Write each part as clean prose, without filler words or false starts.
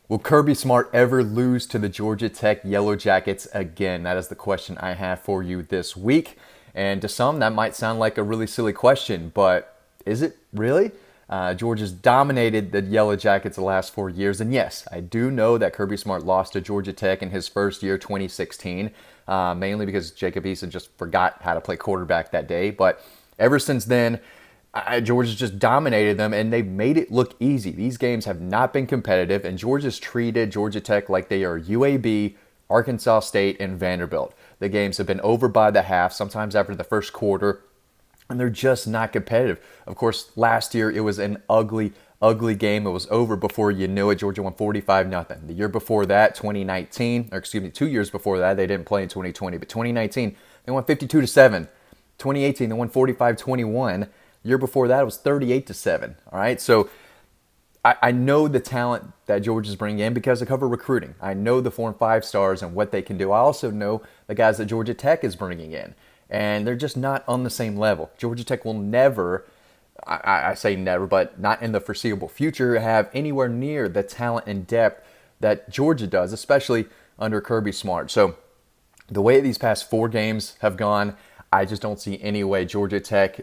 Will Kirby Smart ever lose to the Georgia Tech Yellow Jackets again? That is the question I have for you this week. And to some, that might sound like a really silly question, but is it really? Georgia's dominated the Yellow Jackets the last 4 years. And yes, I do know that Kirby Smart lost to Georgia Tech in his first year, 2016, mainly because Jacob Eason just forgot how to play quarterback that day. But ever since then, Georgia's just dominated them, and they've made it look easy. These games have not been competitive, and Georgia's treated Georgia Tech like they are UAB, Arkansas State, and Vanderbilt. The games have been over by the half, sometimes after the first quarter, and they're just not competitive. Of course, last year it was an ugly, ugly game. It was over before you knew it. Georgia won 45-0. The year before that, 2019, or excuse me, 2 years before that, they didn't play in 2020, but 2019, they won 52-7. 2018, they won 45-21. Year before that, it was 38-7. All right, so I know the talent that Georgia's bringing in because I cover recruiting. I know the 4 and 5 stars and what they can do. I also know the guys that Georgia Tech is bringing in, and they're just not on the same level. Georgia Tech will never, I say never, but not in the foreseeable future, have anywhere near the talent and depth that Georgia does, especially under Kirby Smart. So the way these past 4 games have gone, I just don't see any way Georgia Tech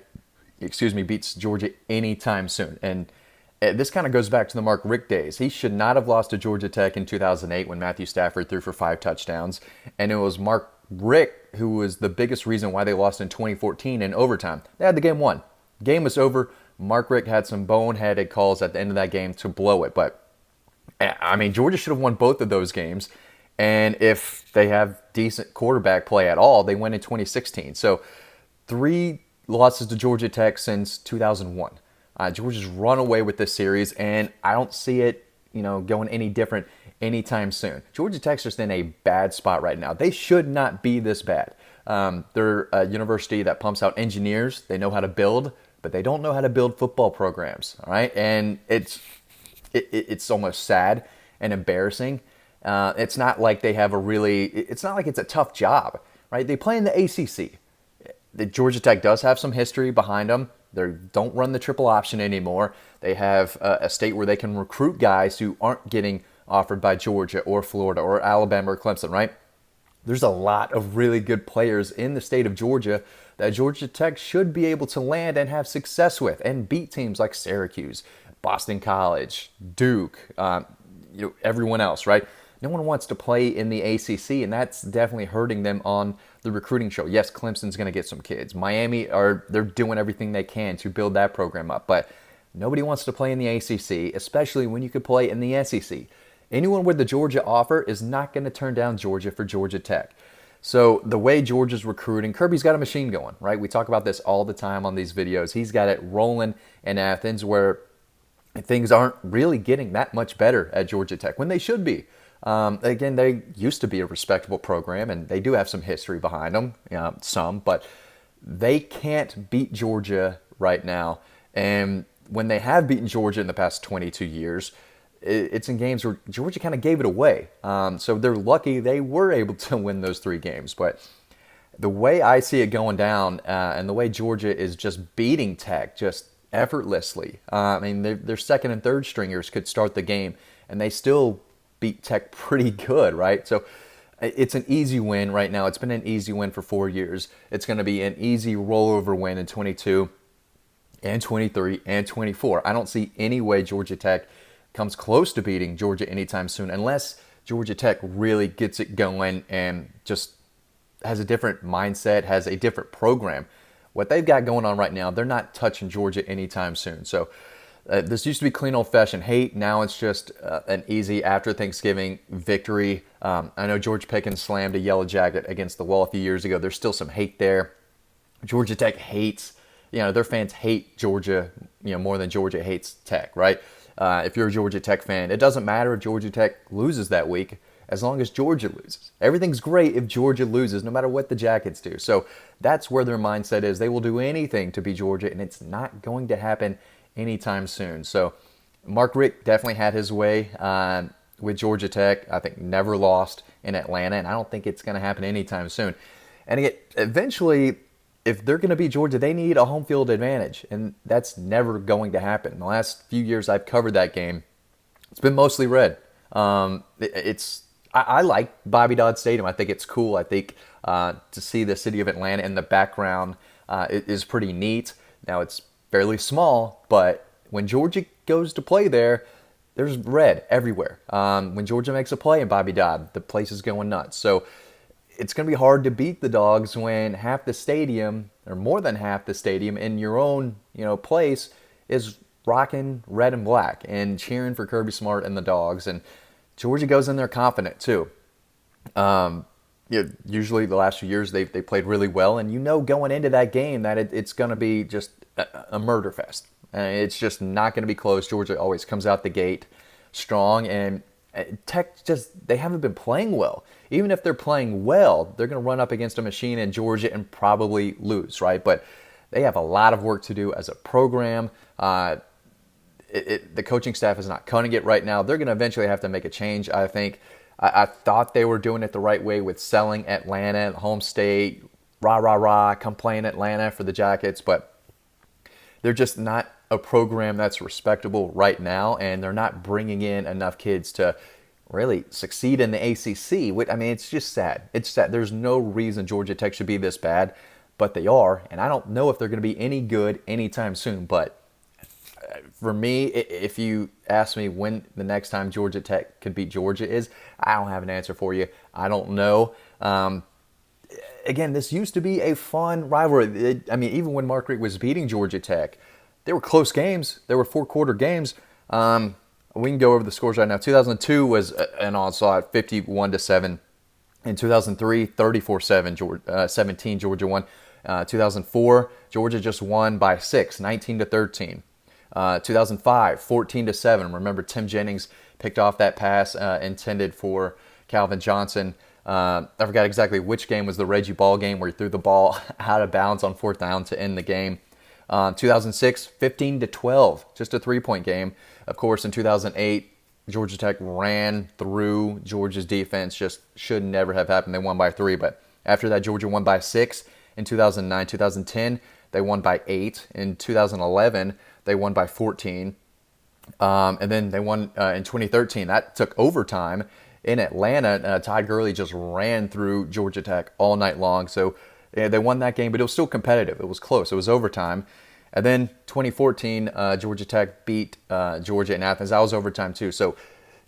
beats Georgia anytime soon. And this kind of goes back to the Mark Richt days. He should not have lost to Georgia Tech in 2008 when Matthew Stafford threw for 5 touchdowns. And it was Mark Richt who was the biggest reason why they lost in 2014 in overtime. They had the game won. Game was over. Mark Richt had some boneheaded calls at the end of that game to blow it. But, I mean, Georgia should have won both of those games. And if they have decent quarterback play at all, they win in 2016. So 3 losses to Georgia Tech since 2001. Georgia's run away with this series, and I don't see it, going any different anytime soon. Georgia Tech's just in a bad spot right now. They should not be this bad. They're a university that pumps out engineers. They know how to build, but they don't know how to build football programs. All right, and it's almost sad and embarrassing. It's not like they have it's not like it's a tough job, right? They play in the ACC. The Georgia Tech does have some history behind them. They don't run the triple option anymore. They have a state where they can recruit guys who aren't getting offered by Georgia or Florida or Alabama or Clemson, right? There's a lot of really good players in the state of Georgia that Georgia Tech should be able to land and have success with and beat teams like Syracuse, Boston College, Duke, everyone else, right? No one wants to play in the ACC, and that's definitely hurting them on the recruiting show. Yes, Clemson's going to get some kids. Miami, they're doing everything they can to build that program up, but nobody wants to play in the ACC, especially when you could play in the SEC. Anyone with the Georgia offer is not going to turn down Georgia for Georgia Tech. So the way Georgia's recruiting, Kirby's got a machine going, right? We talk about this all the time on these videos. He's got it rolling in Athens where things aren't really getting that much better at Georgia Tech when they should be. Again, they used to be a respectable program, and they do have some history behind them, but they can't beat Georgia right now. And when they have beaten Georgia in the past 22 years, it's in games where Georgia kind of gave it away. So they're lucky they were able to win those 3 games. But the way I see it going down and the way Georgia is just beating Tech just effortlessly, their second and third stringers could start the game, and they still beat Tech pretty good, right? So it's an easy win right now. It's been an easy win for 4 years. It's going to be an easy rollover win in 22 and 23 and 24. I don't see any way Georgia Tech comes close to beating Georgia anytime soon unless Georgia Tech really gets it going and just has a different mindset, has a different program. What they've got going on right now, they're not touching Georgia anytime soon. So this used to be clean old-fashioned hate. Now it's just an easy after Thanksgiving victory. I know George Pickens slammed a yellow jacket against the wall a few years ago. There's still some hate there. Georgia Tech hates, their fans hate Georgia, more than Georgia hates Tech, right? If you're a Georgia Tech fan, it doesn't matter if Georgia Tech loses that week as long as Georgia loses. Everything's great if Georgia loses, no matter what the Jackets do. So that's where their mindset is. They will do anything to beat Georgia, and it's not going to happen anytime soon. So Mark Richt definitely had his way with Georgia Tech. I think never lost in Atlanta, and I don't think it's going to happen anytime soon. And again, eventually, if they're going to beat Georgia, they need a home field advantage, and that's never going to happen. In the last few years I've covered that game, it's been mostly red. I like Bobby Dodd Stadium. I think it's cool. I think to see the city of Atlanta in the background is pretty neat. Now it's fairly small, but when Georgia goes to play there, there's red everywhere. When Georgia makes a play in Bobby Dodd, the place is going nuts. So it's going to be hard to beat the Dogs when half the stadium, or more than half the stadium in your own place, is rocking red and black and cheering for Kirby Smart and the Dogs. And Georgia goes in there confident too. Usually the last few years they played really well, and going into that game that it's going to be just a murder fest. It's just not going to be close. Georgia always comes out the gate strong, and Tech they haven't been playing well. Even if they're playing well, they're going to run up against a machine in Georgia and probably lose, right? But they have a lot of work to do as a program. The coaching staff is not cutting it right now. They're going to eventually have to make a change, I think. I thought they were doing it the right way with selling Atlanta, home state, rah, come play in Atlanta for the Jackets, but they're just not a program that's respectable right now, and they're not bringing in enough kids to really succeed in the ACC. It's just sad. It's sad. There's no reason Georgia Tech should be this bad, but they are, and I don't know if they're going to be any good anytime soon. But for me, if you ask me when the next time Georgia Tech could beat Georgia is, I don't have an answer for you. I don't know. Again, this used to be a fun rivalry. Even when Mark Richt was beating Georgia Tech, they were close games. They were four-quarter games. We can go over the scores right now. 2002 was an onslaught, 51-7. In 2003, 34-17, Georgia won. 2004, Georgia just won by 6, 19-13. 2005, 14-7. Remember, Tim Jennings picked off that pass intended for Calvin Johnson. I forgot exactly which game was the Reggie Ball game where he threw the ball out of bounds on 4th down to end the game. 2006, 15-12, just a 3-point game. Of course, in 2008, Georgia Tech ran through Georgia's defense. Just should never have happened. They won by 3, but after that, Georgia won by 6. In 2009, 2010, they won by 8. In 2011, they won by 14. And then they won in 2013. That took overtime in Atlanta. Todd Gurley just ran through Georgia Tech all night long. So they won that game, but it was still competitive. It was close. It was overtime. And then 2014, Georgia Tech beat Georgia in Athens. That was overtime too. So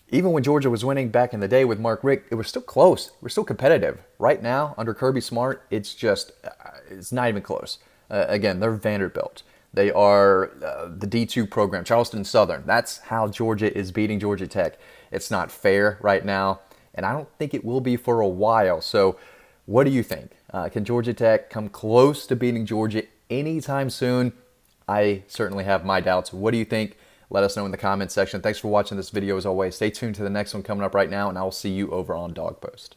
even when Georgia was winning back in the day with Mark Richt, it was still close. We're still competitive. Right now, under Kirby Smart, it's not even close. Again, they're Vanderbilt. They are the D2 program, Charleston Southern. That's how Georgia is beating Georgia Tech. It's not fair right now, and I don't think it will be for a while. So what do you think? Can Georgia Tech come close to beating Georgia anytime soon? I certainly have my doubts. What do you think? Let us know in the comments section. Thanks for watching this video as always. Stay tuned to the next one coming up right now, and I will see you over on Dog Post.